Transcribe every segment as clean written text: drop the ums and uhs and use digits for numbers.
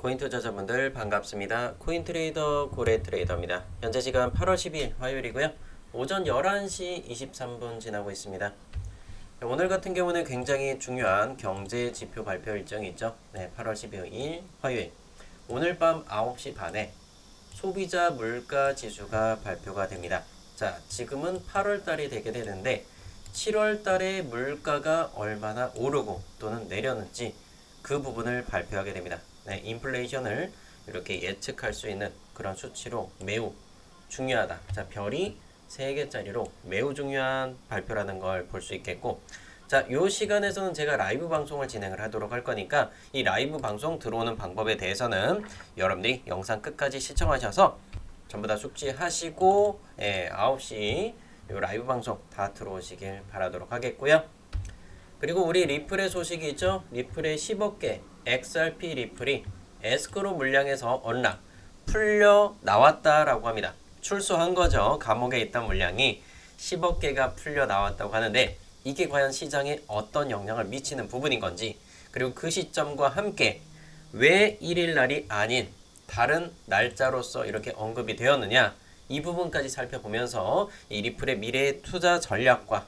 코인 투자자분들 반갑습니다. 코인트레이더 고래트레이더입니다. 현재 시간 8월 12일 화요일이고요. 오전 11시 23분 지나고 있습니다. 오늘 같은 경우는 굉장히 중요한 경제 지표 발표 일정이 있죠. 8월 12일 화요일. 오늘 밤 9시 반에 소비자 물가 지수가 발표가 됩니다. 자, 지금은 8월 달이 되게 되는데 7월 달에 물가가 얼마나 오르고 또는 내렸는지 그 부분을 발표하게 됩니다. 인플레이션을 이렇게 예측할 수 있는 그런 수치로 매우 중요하다. 자, 별이 3개짜리로 매우 중요한 발표라는 걸 볼 수 있겠고, 자, 요 시간에서는 제가 라이브 방송을 진행을 하도록 할 거니까 이 라이브 방송 들어오는 방법에 대해서는 여러분들이 영상 끝까지 시청하셔서 전부 다 숙지하시고 9시 요 라이브 방송 다 들어오시길 바라도록 하겠고요. 그리고 우리 리플의 소식이 있죠. 리플의 10억 개 XRP 리플이 에스크로 물량에서 언락 풀려 나왔다라고 합니다. 출소한 거죠. 감옥에 있던 물량이 10억 개가 풀려 나왔다고 하는데 이게 과연 시장에 어떤 영향을 미치는 부분인 건지, 그리고 그 시점과 함께 왜 1일 날이 아닌 다른 날짜로서 이렇게 언급이 되었느냐, 이 부분까지 살펴보면서 이 리플의 미래 투자 전략과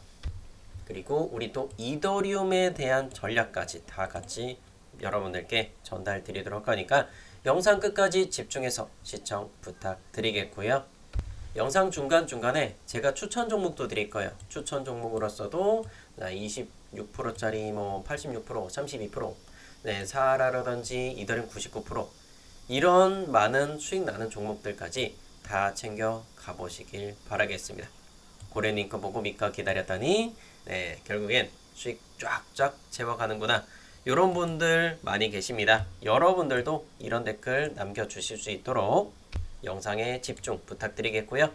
그리고 우리 또 이더리움에 대한 전략까지 다 같이 여러분들께 전달 드리도록 하니까 영상 끝까지 집중해서 시청 부탁드리겠고요. 영상 중간중간에 제가 추천 종목도 드릴 거예요. 추천 종목으로서도 26%짜리 86%, 32%, 사라라든지 이더리움 99%, 이런 많은 수익 나는 종목들까지 다 챙겨 가보시길 바라겠습니다. 고래님 거 보고 믿고 기다렸더니 결국엔 수익 쫙쫙 채워가는구나. 이런 분들 많이 계십니다. 여러분들도 이런 댓글 남겨주실 수 있도록 영상에 집중 부탁드리겠고요.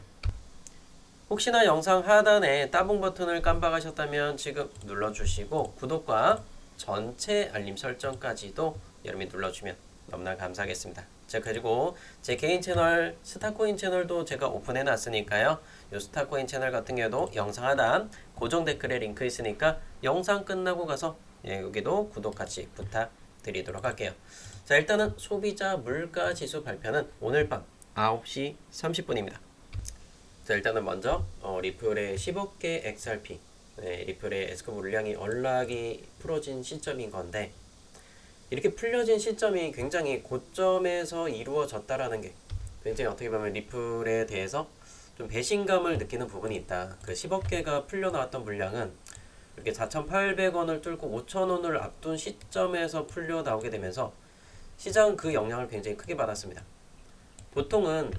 혹시나 영상 하단에 따봉 버튼을 깜빡하셨다면 지금 눌러주시고 구독과 전체 알림 설정까지도 여러분이 눌러주면 너무나 감사하겠습니다. 자, 그리고 제 개인 채널 스타코인 채널도 제가 오픈해 놨으니까요. 이 스타코인 채널 같은 경우도 영상 하단 고정 댓글에 링크 있으니까 영상 끝나고 가서 여기도 구독 같이 부탁드리도록 할게요. 자, 일단은 소비자 물가 지수 발표는 오늘 밤 9시 30분입니다. 자, 일단은 먼저 리플의 10억 개 XRP, 리플의 에스크 물량이 언락이 풀어진 시점인 건데, 이렇게 풀려진 시점이 굉장히 고점에서 이루어졌다라는 게 굉장히 어떻게 보면 리플에 대해서 좀 배신감을 느끼는 부분이 있다. 그 10억 개가 풀려 나왔던 물량은 이렇게 4,800원을 뚫고 5,000원을 앞둔 시점에서 풀려 나오게 되면서 시장은 그 영향을 굉장히 크게 받았습니다. 보통은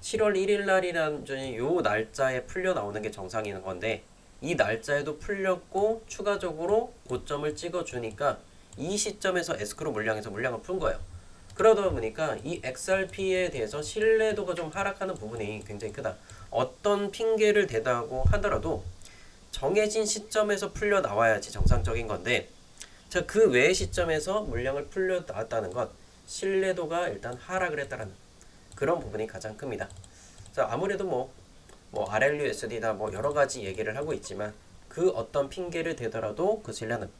7월 1일 날이라는 요 날짜에 풀려 나오는 게 정상인 건데, 이 날짜에도 풀렸고 추가적으로 고점을 찍어주니까 이 시점에서 에스크로 물량에서 물량을 푼 거예요. 그러다 보니까 이 XRP에 대해서 신뢰도가 좀 하락하는 부분이 굉장히 크다. 어떤 핑계를 대다고 하더라도 정해진 시점에서 풀려 나와야지 정상적인 건데, 자, 그 외의 시점에서 물량을 풀려 나왔다는 것, 신뢰도가 일단 하락을 했다는 그런 부분이 가장 큽니다. 자, 아무래도 뭐 RLUSD다 여러 가지 얘기를 하고 있지만 그 어떤 핑계를 대더라도 그 신뢰는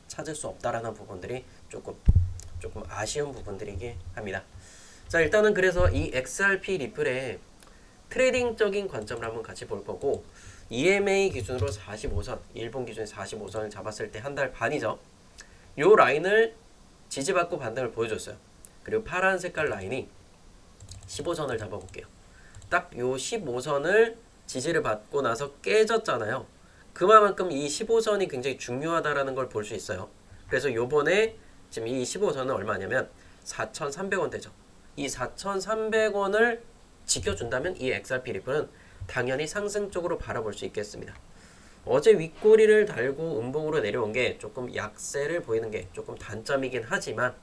찾을 수 없다라는 부분들이 조금 아쉬운 부분들이긴 합니다. 자, 일단은 그래서 이 XRP 리플의 트레이딩적인 관점을 한번 같이 볼 거고, EMA 기준으로 45선, 일본 기준에 45선을 잡았을 때 한 달 반이죠. 요 라인을 지지받고 반등을 보여줬어요. 그리고 파란 색깔 라인이 15선을 잡아볼게요. 딱 요 15선을 지지를 받고 나서 깨졌잖아요. 그만큼 이 15선이 굉장히 중요하다라는 걸 볼 수 있어요. 그래서 요번에 지금 이 15선은 얼마냐면 4,300원대죠. 이 4,300원을 지켜준다면 이 XRP 리플은 당연히 상승적으로 바라볼 수 있겠습니다. 어제 윗꼬리를 달고 음봉으로 내려온 게 조금 약세를 보이는 게 조금 단점이긴 하지만,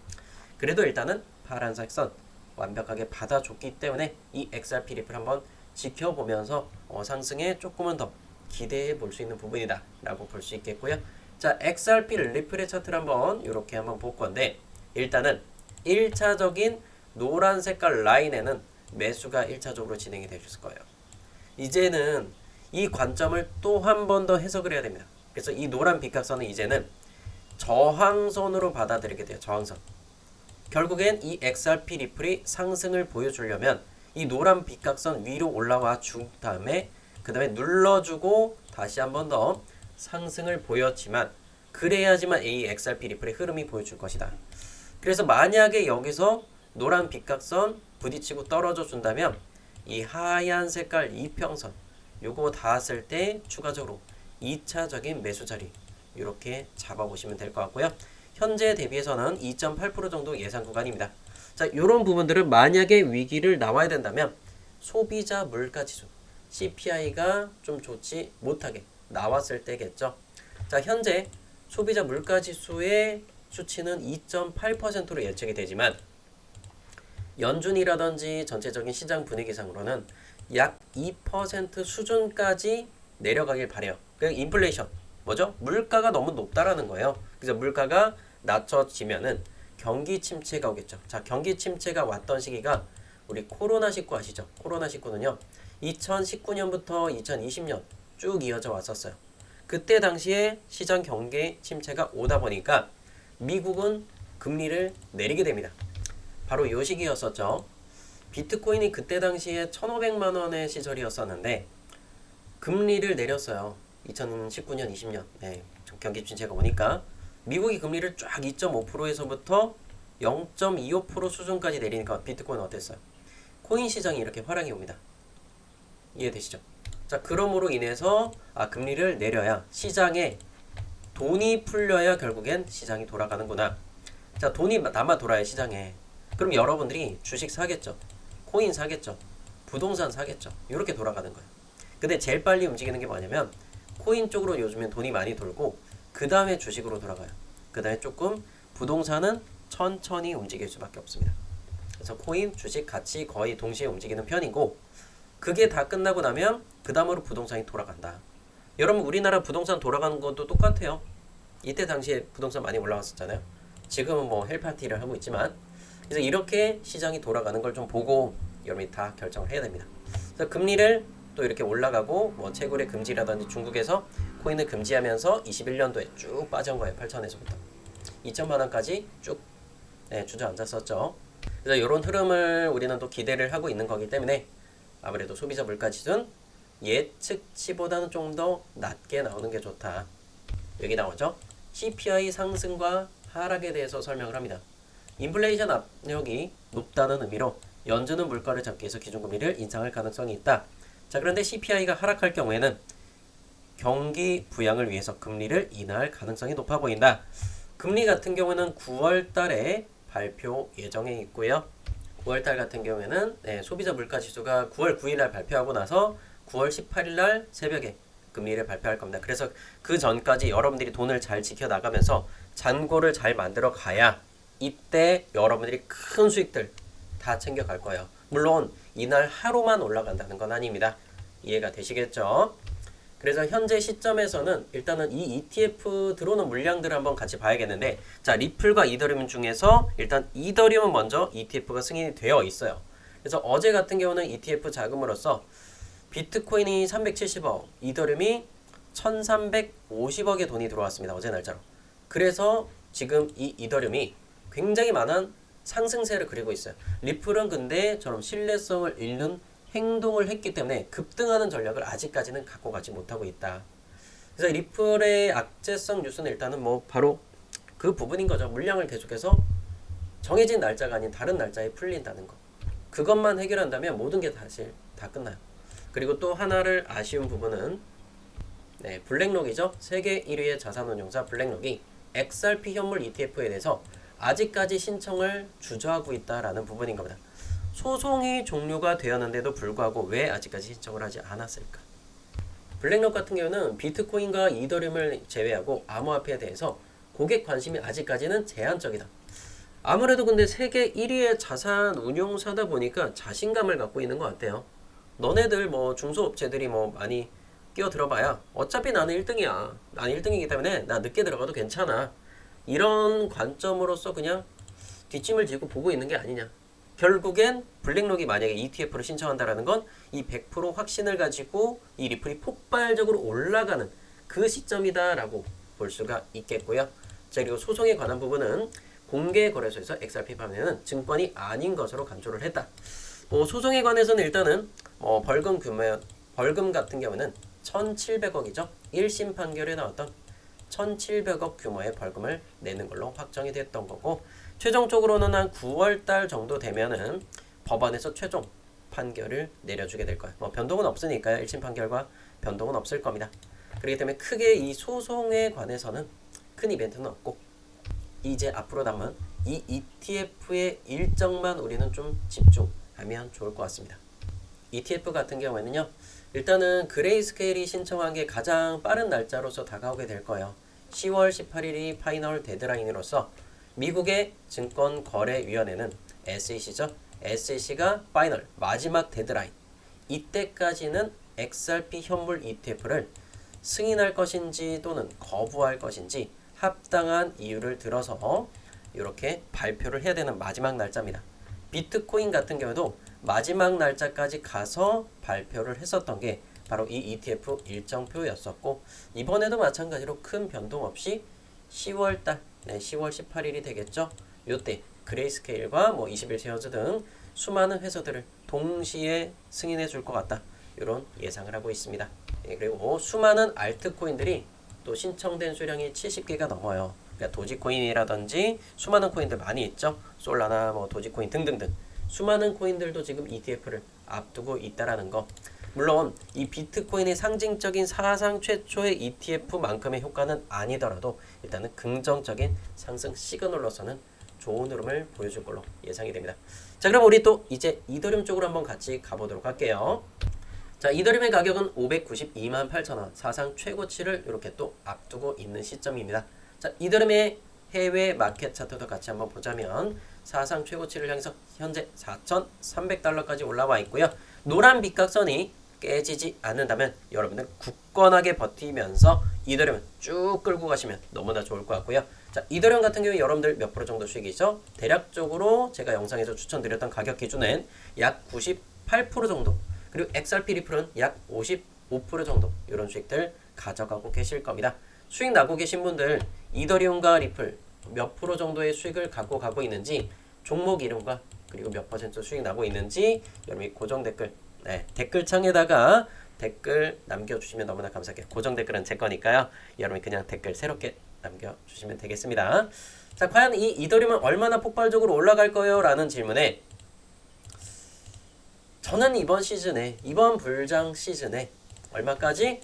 그래도 일단은 파란색 선 완벽하게 받아줬기 때문에 이 XRP 리플 한번 지켜보면서 상승에 조금은 더 기대해 볼 수 있는 부분이다 라고 볼 수 있겠고요. 자, XRP 리플의 차트를 한번 이렇게 한번 볼 건데, 일단은 1차적인 노란 색깔 라인에는 매수가 1차적으로 진행이 되실 거예요. 이제는 이 관점을 또 한 번 더 해석을 해야 됩니다. 그래서 이 노란 빗각선은 이제는 저항선으로 받아들이게 돼요. 저항선. 결국엔 이 XRP 리플이 상승을 보여주려면 이 노란 빗각선 위로 올라와 준 다음에 그 다음에 눌러주고 다시 한 번 더 상승을 보였지만 그래야지만 이 XRP 리플의 흐름이 보여줄 것이다. 그래서 만약에 여기서 노란 빗각선 부딪히고 떨어져 준다면 이 하얀 색깔 이평선 요거 닿았을 때 추가적으로 2차적인 매수 자리 이렇게 잡아보시면 될 것 같고요. 현재 대비해서는 2.8% 정도 예상 구간입니다. 자, 이런 부분들은 만약에 위기를 나와야 된다면 소비자 물가지수 CPI가 좀 좋지 못하게 나왔을 때겠죠. 자, 현재 소비자 물가지수의 수치는 2.8%로 예측이 되지만 연준이라든지 전체적인 시장 분위기상으로는 약 2% 수준까지 내려가길 바래요. 그 인플레이션 뭐죠? 물가가 너무 높다라는 거예요. 그래서 물가가 낮춰지면은 경기 침체가 오겠죠. 자, 경기 침체가 왔던 시기가 우리 코로나19 아시죠? 코로나19는요. 2019년부터 2020년 쭉 이어져 왔었어요. 그때 당시에 시장 경기 침체가 오다 보니까 미국은 금리를 내리게 됩니다. 바로 이 시기였었죠. 비트코인이 그때 당시에 1,500만 원의 시절이었었는데 금리를 내렸어요. 2019년, 20년. 네, 경기 침체가 오니까 미국이 금리를 쫙 2.5%에서부터 0.25% 수준까지 내리니까 비트코인 어땠어요? 코인 시장이 이렇게 화랑이 옵니다. 이해되시죠? 자, 그러므로 인해서 금리를 내려야 시장에 돈이 풀려야 결국엔 시장이 돌아가는구나. 자, 돈이 남아 돌아야 시장에. 그럼 여러분들이 주식 사겠죠. 코인 사겠죠. 부동산 사겠죠. 이렇게 돌아가는 거예요. 근데 제일 빨리 움직이는 게 뭐냐면 코인 쪽으로 요즘엔 돈이 많이 돌고 그 다음에 주식으로 돌아가요. 그 다음에 조금 부동산은 천천히 움직일 수밖에 없습니다. 그래서 코인, 주식 같이 거의 동시에 움직이는 편이고 그게 다 끝나고 나면 그 다음으로 부동산이 돌아간다. 여러분 우리나라 부동산 돌아가는 것도 똑같아요. 이때 당시에 부동산 많이 올라갔었잖아요. 지금은 뭐 헬파티를 하고 있지만 그래서 이렇게 시장이 돌아가는 걸 좀 보고 여러분이 다 결정을 해야 됩니다. 그래서 금리를 또 이렇게 올라가고 뭐 채굴의 금지라든지 중국에서 코인을 금지하면서 21년도에 쭉 빠진 거예요. 8천에서부터 2천만 원까지 쭉 주저앉았었죠. 그래서 이런 흐름을 우리는 또 기대를 하고 있는 거기 때문에 아무래도 소비자 물가지수는 예측치보다는 좀 더 낮게 나오는 게 좋다. 여기 나오죠. CPI 상승과 하락에 대해서 설명을 합니다. 인플레이션 압력이 높다는 의미로 연준은 물가를 잡기 위해서 기준금리를 인상할 가능성이 있다. 자, 그런데 CPI가 하락할 경우에는 경기 부양을 위해서 금리를 인하할 가능성이 높아 보인다. 금리 같은 경우는 9월 달에 발표 예정에 있고요. 9월 달 같은 경우에는 소비자 물가지수가 9월 9일 날 발표하고 나서 9월 18일 날 새벽에 금리를 발표할 겁니다. 그래서 그 전까지 여러분들이 돈을 잘 지켜나가면서 잔고를 잘 만들어 가야 이때 여러분들이 큰 수익들 다 챙겨갈 거예요. 물론 이날 하루만 올라간다는 건 아닙니다. 이해가 되시겠죠? 그래서 현재 시점에서는 일단은 이 ETF 들어오는 물량들을 한번 같이 봐야겠는데 자, 리플과 이더리움 중에서 일단 이더리움은 먼저 ETF가 승인이 되어 있어요. 그래서 어제 같은 경우는 ETF 자금으로서 비트코인이 370억, 이더리움이 1350억의 돈이 들어왔습니다. 어제 날짜로. 그래서 지금 이 이더리움이 굉장히 많은 상승세를 그리고 있어요. 리플은 근데 저런 신뢰성을 잃는 행동을 했기 때문에 급등하는 전략을 아직까지는 갖고 가지 못하고 있다. 그래서 리플의 악재성 뉴스는 일단은 뭐 바로 그 부분인 거죠. 물량을 계속해서 정해진 날짜가 아닌 다른 날짜에 풀린다는 거. 그것만 해결한다면 모든 게 사실 다 끝나요. 그리고 또 하나를 아쉬운 부분은 블랙록이죠. 세계 1위의 자산운용사 블랙록이 XRP 현물 ETF에 대해서 아직까지 신청을 주저하고 있다라는 부분인 겁니다. 소송이 종료가 되었는데도 불구하고 왜 아직까지 신청을 하지 않았을까? 블랙록 같은 경우는 비트코인과 이더리움을 제외하고 암호화폐에 대해서 고객 관심이 아직까지는 제한적이다. 아무래도 근데 세계 1위의 자산 운용사다 보니까 자신감을 갖고 있는 것 같아요. 너네들 뭐 중소업체들이 뭐 많이 끼어들어봐야 어차피 나는 1등이야. 나는 1등이기 때문에 나 늦게 들어가도 괜찮아. 이런 관점으로서 그냥 뒷짐을 지고 보고 있는 게 아니냐. 결국엔 블랙록이 만약에 ETF를 신청한다라는 건 이 100% 확신을 가지고 이 리플이 폭발적으로 올라가는 그 시점이다라고 볼 수가 있겠고요. 자, 그리고 소송에 관한 부분은 공개 거래소에서 XRP 판매는 증권이 아닌 것으로 간주를 했다. 소송에 관해서는 일단은 벌금 같은 경우는 1,700억이죠. 1심 판결에 나왔던 1,700억 규모의 벌금을 내는 걸로 확정이 됐던 거고, 최종적으로는 한 9월달 정도 되면은 법원에서 최종 판결을 내려주게 될 거예요. 변동은 없으니까요. 1심 판결과 변동은 없을 겁니다. 그렇기 때문에 크게 이 소송에 관해서는 큰 이벤트는 없고, 이제 앞으로 남은 이 ETF의 일정만 우리는 좀 집중하면 좋을 것 같습니다. ETF 같은 경우에는요, 일단은 그레이스케일이 신청한 게 가장 빠른 날짜로서 다가오게 될 거예요. 10월 18일이 파이널 데드라인으로서 미국의 증권거래위원회는 SEC죠. SEC가 파이널 마지막 데드라인, 이때까지는 XRP 현물 ETF를 승인할 것인지 또는 거부할 것인지 합당한 이유를 들어서 이렇게 발표를 해야 되는 마지막 날짜입니다. 비트코인 같은 경우도 마지막 날짜까지 가서 발표를 했었던 게 바로 이 ETF 일정표였었고, 이번에도 마찬가지로 큰 변동 없이 10월달, 10월 18일이 되겠죠. 요때 그레이스케일과 21쉐어즈 등 수많은 회사들을 동시에 승인해 줄 것 같다, 이런 예상을 하고 있습니다. 그리고 수많은 알트코인들이 또 신청된 수량이 70개가 넘어요. 그러니까 도지코인이라든지 수많은 코인들 많이 있죠. 솔라나 도지코인 등등등 수많은 코인들도 지금 ETF를 앞두고 있다라는 거. 물론 이 비트코인의 상징적인 사상 최초의 ETF만큼의 효과는 아니더라도 일단은 긍정적인 상승 시그널로서는 좋은 흐름을 보여줄 걸로 예상이 됩니다. 자, 그럼 우리 또 이제 이더리움 쪽으로 한번 같이 가보도록 할게요. 자, 이더리움의 가격은 592만8천원, 사상 최고치를 이렇게 또 앞두고 있는 시점입니다. 자, 이더리움의 해외 마켓 차트도 같이 한번 보자면 사상 최고치를 향해서 현재 4,300달러까지 올라와 있고요. 노란 빗각선이 깨지지 않는다면 여러분들 굳건하게 버티면서 이더리움 쭉 끌고 가시면 너무나 좋을 것 같고요. 자, 이더리움 같은 경우에 여러분들 몇 프로 정도 수익이죠? 대략적으로 제가 영상에서 추천드렸던 가격 기준은 약 98% 정도, 그리고 XRP 리플은 약 55% 정도 이런 수익들 가져가고 계실 겁니다. 수익 나고 계신 분들 이더리움과 리플 몇 프로 정도의 수익을 갖고 가고 있는지, 종목 이름과 그리고 몇 퍼센트 수익 나고 있는지 여러분이 고정 댓글, 댓글창에다가 댓글 남겨주시면 너무나 감사할게요. 고정 댓글은 제 거니까요. 여러분이 그냥 댓글 새롭게 남겨주시면 되겠습니다. 자, 과연 이 이더리움은 얼마나 폭발적으로 올라갈 거예요? 라는 질문에 저는 이번 불장 시즌에 얼마까지?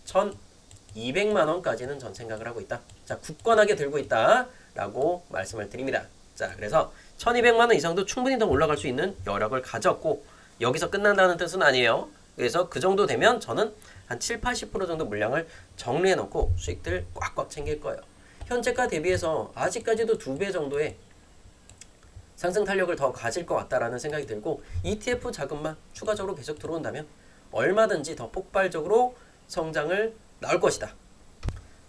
1,200만원까지는 전 생각을 하고 있다. 자, 굳건하게 들고 있다 라고 말씀을 드립니다. 자, 그래서 1,200만원 이상도 충분히 더 올라갈 수 있는 여력을 가졌고, 여기서 끝난다는 뜻은 아니에요. 그래서 그 정도 되면 저는 한 7, 80% 정도 물량을 정리해 놓고 수익들 꽉꽉 챙길 거예요. 현재가 대비해서 아직까지도 2배 정도의 상승 탄력을 더 가질 것 같다라는 생각이 들고, ETF 자금만 추가적으로 계속 들어온다면 얼마든지 더 폭발적으로 성장을 나올 것이다.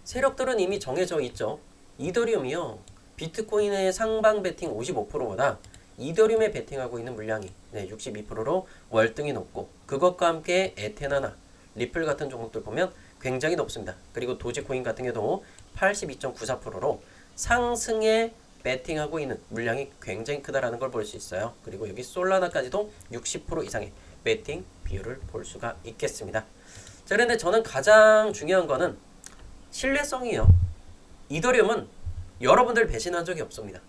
세력들은 이미 정해져 있죠. 이더리움이요, 비트코인의 상방 베팅 55%보다 이더리움에 베팅하고 있는 물량이 62%로 월등히 높고, 그것과 함께 에테나나 리플 같은 종목들 보면 굉장히 높습니다. 그리고 도지코인 같은 경우도 82.94%로 상승에 베팅하고 있는 물량이 굉장히 크다라는 걸 볼 수 있어요. 그리고 여기 솔라나까지도 60% 이상의 베팅 비율을 볼 수가 있겠습니다. 자, 그런데 저는 가장 중요한 거는 신뢰성이에요. 이더리움은 여러분들 배신한 적이 없습니다.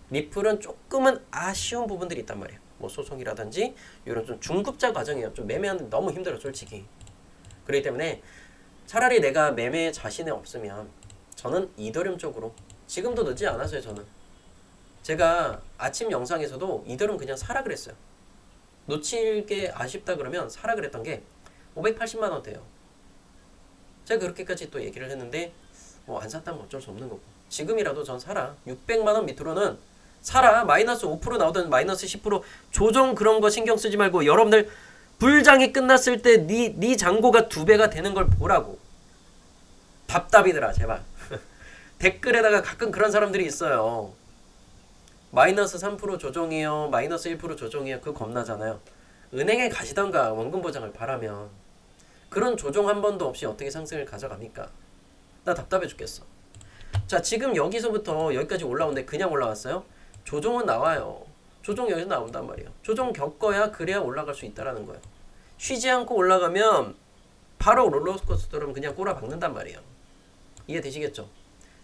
리플은 조금은 아쉬운 부분들이 있단 말이에요. 소송이라든지 이런 좀 중급자 과정이에요. 좀 매매하는데 너무 힘들어, 솔직히. 그렇기 때문에 차라리 내가 매매 자신이 없으면 저는 이더리움 쪽으로, 지금도 늦지 않았어요. 저는 제가 아침 영상에서도 이더리움 그냥 사라 그랬어요. 놓칠 게 아쉽다 그러면 사라 그랬던 게 580만원대예요. 제가 그렇게까지 또 얘기를 했는데 안 샀다면 어쩔 수 없는 거고, 지금이라도 전 사라. 600만원 밑으로는 사라. 마이너스 5% 나오든 마이너스 10% 조정 그런 거 신경 쓰지 말고 여러분들 불장이 끝났을 때 네 잔고가 2배가 되는 걸 보라고. 답답이더라 제발. 댓글에다가 가끔 그런 사람들이 있어요. 마이너스 3% 조정이요, 마이너스 1% 조정이요. 그거 겁나잖아요. 은행에 가시던가 원금 보장을 바라면 그런 조정 한 번도 없이 어떻게 상승을 가져갑니까? 나 답답해 죽겠어. 자, 지금 여기서부터 여기까지 올라오는데 그냥 올라왔어요? 조정은 나와요. 조정 여기서 나온단 말이에요. 조정 겪어야 그래야 올라갈 수 있다라는 거예요. 쉬지 않고 올라가면 바로 롤러코스터처럼 그냥 꼬라박는단 말이에요. 이해되시겠죠?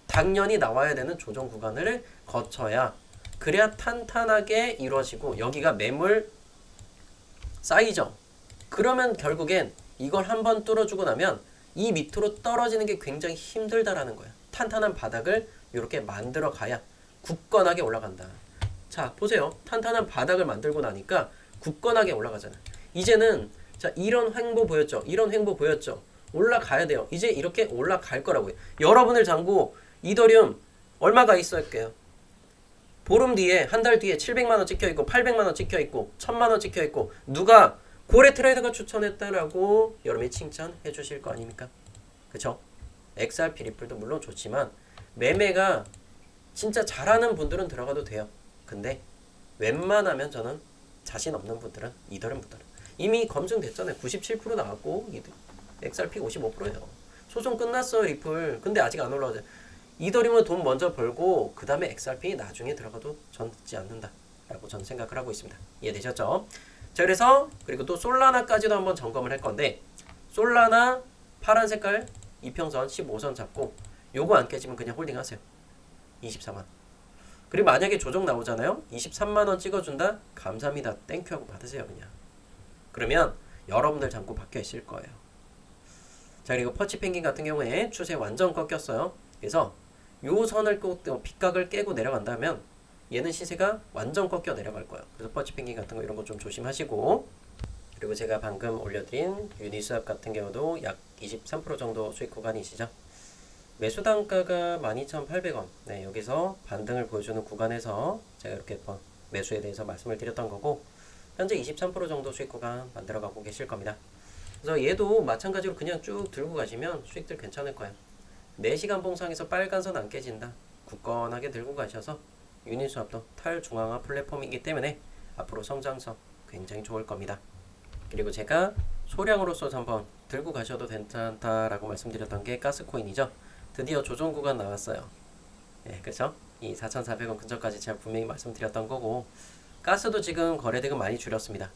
당연히 나와야 되는 조정 구간을 거쳐야 그래야 탄탄하게 이루어지고 여기가 매물 쌓이죠. 그러면 결국엔 이걸 한번 뚫어주고 나면 이 밑으로 떨어지는 게 굉장히 힘들다라는 거예요. 탄탄한 바닥을 이렇게 만들어 가야 굳건하게 올라간다. 자, 보세요. 탄탄한 바닥을 만들고 나니까 굳건하게 올라가잖아요. 이제는 자, 이런 횡보 보였죠? 이런 횡보 보였죠? 올라가야 돼요. 이제 이렇게 올라갈 거라고요. 여러분을 장고 이더리움 얼마가 있을게요? 보름 뒤에, 한 달 뒤에 700만 원 찍혀 있고 800만 원 찍혀 있고 1000만 원 찍혀 있고 누가 고래 트레이더가 추천했다라고 여러분이 칭찬해 주실 거 아닙니까? 그쵸? XRP 리플도 물론 좋지만 매매가 진짜 잘하는 분들은 들어가도 돼요. 근데 웬만하면 저는 자신 없는 분들은 이더리움부터 이미 검증됐잖아요. 97% 나왔고 XRP가 55%예요. 소송 끝났어요 리플. 근데 아직 안 올라오죠. 이더리움은 돈 먼저 벌고 그 다음에 XRP 나중에 들어가도 전 듣지 않는다 라고 저는 생각을 하고 있습니다. 이해되셨죠? 자, 그래서 그리고 또 솔라나까지도 한번 점검을 할 건데 솔라나 파란 색깔 이평선 15선 잡고 요거 안 깨지면 그냥 홀딩 하세요. 24만. 그리고 만약에 조정 나오잖아요. 23만원 찍어준다? 감사합니다. 땡큐 하고 받으세요 그냥. 그러면 여러분들 잠고 박혀 있을 거예요. 자, 그리고 퍼치펭귄 같은 경우에 추세 완전 꺾였어요. 그래서 요 선을 빗각을 깨고 내려간다면 얘는 시세가 완전 꺾여 내려갈 거예요. 그래서 퍼치펭귄 같은 거 이런 거 좀 조심하시고, 그리고 제가 방금 올려드린 유니스왑 같은 경우도 약 23% 정도 수익 구간이시죠. 매수 단가가 12,800원. 네, 여기서 반등을 보여주는 구간에서 제가 이렇게 매수에 대해서 말씀을 드렸던 거고, 현재 23% 정도 수익 구간 만들어가고 계실 겁니다. 그래서 얘도 마찬가지로 그냥 쭉 들고 가시면 수익들 괜찮을 거예요. 4시간 봉상에서 빨간선 안 깨진다. 굳건하게 들고 가셔서 유니스왑도 탈중앙화 플랫폼이기 때문에 앞으로 성장성 굉장히 좋을 겁니다. 그리고 제가 소량으로서 한번 들고 가셔도 괜찮다라고 말씀드렸던 게 가스코인이죠. 드디어 조정 구간 나왔어요. 예, 그렇죠? 이 4,400원 근처까지 제가 분명히 말씀드렸던 거고, 가스도 지금 거래대금 많이 줄였습니다.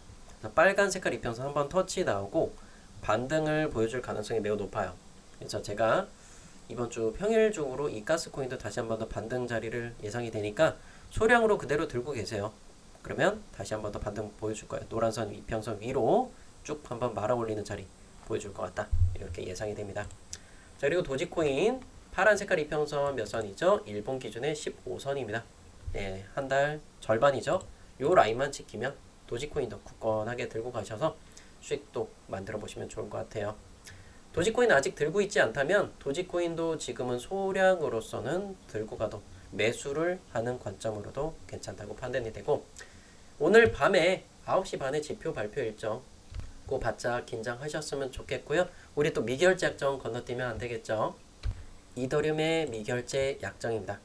빨간 색깔 이평선 한번 터치 나오고 반등을 보여줄 가능성이 매우 높아요. 그래서 제가 이번 주 평일 중으로 이 가스코인도 다시 한번 더 반등 자리를 예상이 되니까 소량으로 그대로 들고 계세요. 그러면 다시 한번 더 반등 보여줄 거예요. 노란선 이평선 위로 쭉 한번 말아 올리는 자리 보여줄 것 같다. 이렇게 예상이 됩니다. 자, 그리고 도지코인 파란 색깔 이평선 몇 선이죠? 일본 기준의 15선입니다. 네, 한 달 절반이죠. 요 라인만 지키면 도지코인도 굳건하게 들고 가셔서 수익도 만들어 보시면 좋을 것 같아요. 도지코인 아직 들고 있지 않다면 도지코인도 지금은 소량으로서는 들고 가도 매수를 하는 관점으로도 괜찮다고 판단이 되고, 오늘 밤에 9시 반에 지표 발표 일정 꼭 바짝 긴장하셨으면 좋겠고요. 우리 또 미결제 약정 건너뛰면 안 되겠죠. 이더리움의 미결제 약정입니다.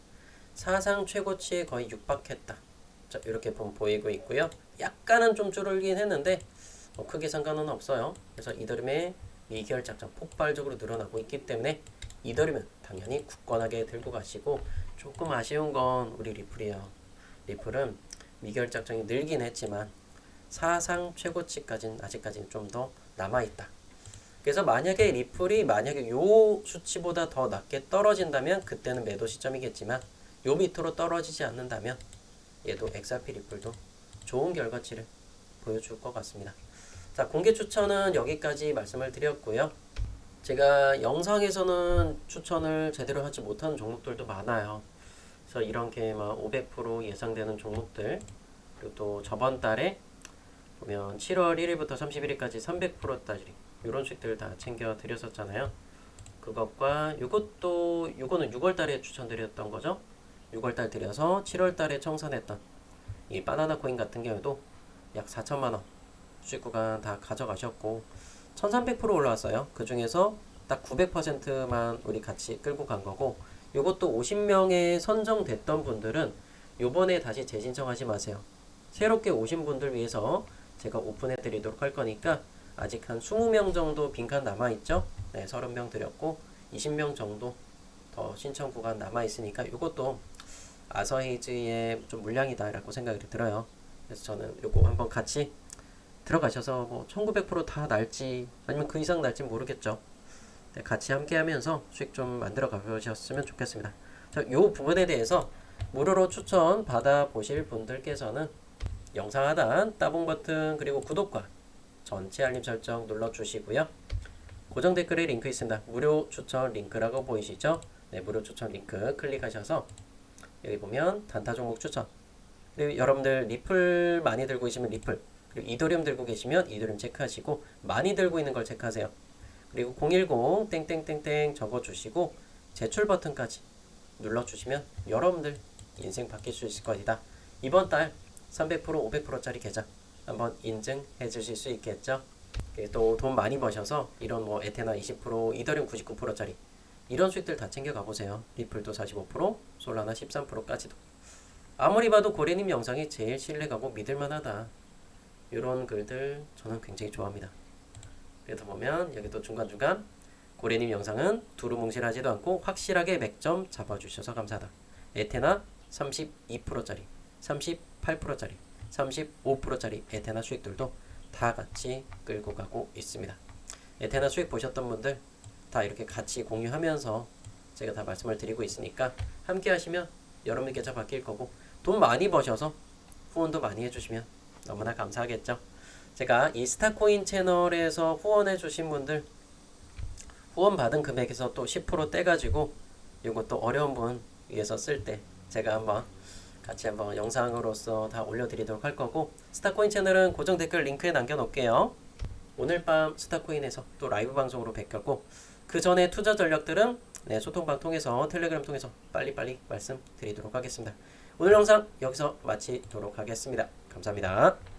사상 최고치에 거의 육박했다. 자, 이렇게 보이고 있고요. 약간은 좀 줄어들긴 했는데 크게 상관은 없어요. 그래서 이더리움의 미결제 약정 폭발적으로 늘어나고 있기 때문에 이더리움은 당연히 굳건하게 들고 가시고, 조금 아쉬운 건 우리 리플이에요. 리플은 미결제 약정이 늘긴 했지만 사상 최고치까지는 아직까지는 좀 더 남아있다. 그래서 만약에 리플이 요 수치보다 더 낮게 떨어진다면 그때는 매도 시점이겠지만, 요 밑으로 떨어지지 않는다면 얘도 XRP 리플도 좋은 결과치를 보여줄 것 같습니다. 자, 공개 추천은 여기까지 말씀을 드렸고요. 제가 영상에서는 추천을 제대로 하지 못하는 종목들도 많아요. 그래서 이런 게 막 500% 예상되는 종목들, 그리고 또 저번 달에 보면 7월 1일부터 31일까지 300%짜리 이런 수익들 다 챙겨 드렸었잖아요. 그것과 요거는 6월 달에 추천드렸던 거죠. 6월 달 드려서 7월 달에 청산했던 이 바나나 코인 같은 경우도 약 4천만 원 수익 구간 다 가져가셨고 1300% 올라왔어요. 그 중에서 딱 900%만 우리 같이 끌고 간 거고, 요것도 50명에 선정됐던 분들은 요번에 다시 재신청하지 마세요. 새롭게 오신 분들 위해서 제가 오픈해 드리도록 할 거니까 아직 한 20명 정도 빈칸 남아있죠. 네, 30명 드렸고 20명 정도 더 신청 구간 남아 있으니까 이것도 아서헤이즈의 좀 물량이다라고 생각이 들어요. 그래서 저는 요거 한번 같이 들어가셔서 뭐 1900%다 날지 아니면 그 이상 날지 모르겠죠. 네, 같이 함께 하면서 수익 좀 만들어 가보셨으면 좋겠습니다. 자, 요 부분에 대해서 무료로 추천 받아 보실 분들께서는 영상 하단 따봉 버튼 그리고 구독과 전체 알림 설정 눌러 주시고요. 고정 댓글에 링크 있습니다. 무료 추천 링크라고 보이시죠? 네, 무료 추천 링크 클릭하셔서 여기 보면 단타 종목 추천, 그리고 여러분들 리플 많이 들고 계시면 리플, 그리고 이더리움 들고 계시면 이더리움 체크하시고 많이 들고 있는 걸 체크하세요. 그리고 010 땡땡땡땡 적어주시고 제출 버튼까지 눌러주시면 여러분들 인생 바뀔 수 있을 것이다. 이번 달 300% 500%짜리 계좌 한번 인증해 주실 수 있겠죠. 또 돈 많이 버셔서 이런 뭐 에테나 20%, 이더리움 99%짜리 이런 수익들 다 챙겨 가보세요. 리플도 45%, 솔라나 13%까지도. 아무리 봐도 고래님 영상이 제일 신뢰가고 믿을만하다. 이런 글들 저는 굉장히 좋아합니다. 그래서 보면 여기 또 중간중간 고래님 영상은 두루뭉실하지도 않고 확실하게 맥점 잡아주셔서 감사하다. 에테나 32%짜리, 38%짜리, 35%짜리 에테나 수익들도 다 같이 끌고 가고 있습니다. 에테나 수익 보셨던 분들 다 이렇게 같이 공유하면서 제가 다 말씀을 드리고 있으니까 함께 하시면 여러분 계좌 바뀔 거고 돈 많이 버셔서 후원도 많이 해주시면 너무나 감사하겠죠. 제가 이 스타코인 채널에서 후원해 주신 분들 후원 받은 금액에서 또 10% 떼가지고 이것도 어려운 분 위해서 쓸 때 제가 한번 같이 한번 영상으로서 다 올려드리도록 할 거고, 스타코인 채널은 고정 댓글 링크에 남겨놓을게요. 오늘 밤 스타코인에서 또 라이브 방송으로 뵙겠고, 그 전에 투자 전략들은 소통방 통해서 텔레그램 통해서 빨리빨리 말씀드리도록 하겠습니다. 오늘 영상 여기서 마치도록 하겠습니다. 감사합니다.